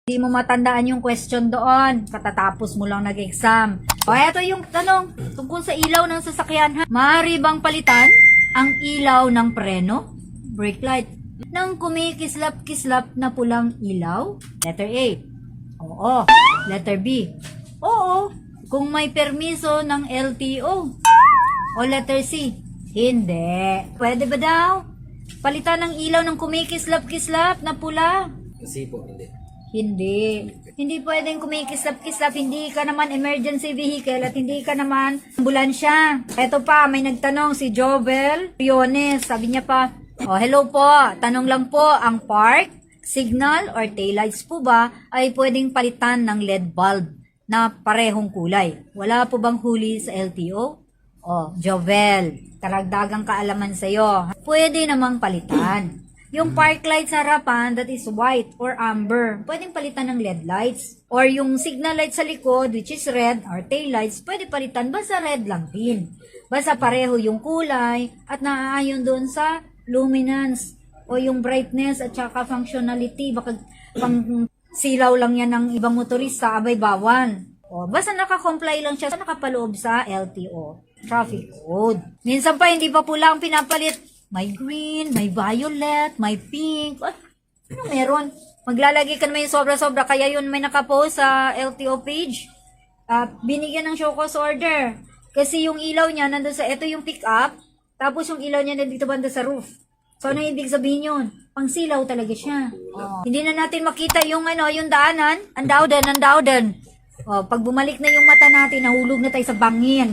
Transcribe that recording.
Hindi mo matandaan yung question doon. Katatapos mo lang nag-exam. O, eto yung tanong tungkol sa ilaw ng sasakyan. Ha? Maaari bang palitan ang ilaw ng preno, brake light, ng kumikislap-kislap na pulang ilaw? Letter A. Oo. Letter B. Oo. Kung may permiso ng LTO. O letter C. Hindi. Pwede ba daw? Palitan ng ilaw ng kumikislap-kislap na pula? Kasi po, hindi. Hindi. Hindi pwedeng kumikislap-kislap. Hindi ka naman emergency vehicle at hindi ka naman ambulansya. Eto pa, may nagtanong si Jovel Riones. Sabi niya pa, oh, hello po. Tanong lang po, ang park, signal, or taillights po ba ay pwedeng palitan ng LED bulb na parehong kulay? Wala po bang huli sa LTO? Oh, Jovel, karagdagang kaalaman sa'yo. Pwede namang palitan. Yung park light sa harapan that is white or amber, pwedeng palitan ng LED lights. Or yung signal light sa likod which is red or tail lights, pwede palitan basta red lang din. Basta pareho yung kulay at naaayon doon sa luminance o yung brightness at saka functionality. Baka pang silaw lang yan ng ibang motorista, abay bawal. O, basta nakakomply lang siya sa nakapaloob sa LTO, traffic code. Minsan pa hindi pa pula ang pinapalit. May green, may violet, may pink. Ano meron? Maglalagay ka naman yung sobra-sobra. Kaya yun may nakapost sa LTO page. Binigyan ng show cause order. Kasi yung ilaw niya nandun sa, ito yung pick up. Tapos yung ilaw niya nandito banda sa roof. So ano ibig sabihin yun? Pangsilaw talaga siya. Hindi na natin makita yung yung daanan. Andawdan. Pag bumalik na yung mata natin, nahulog na tayo sa bangin.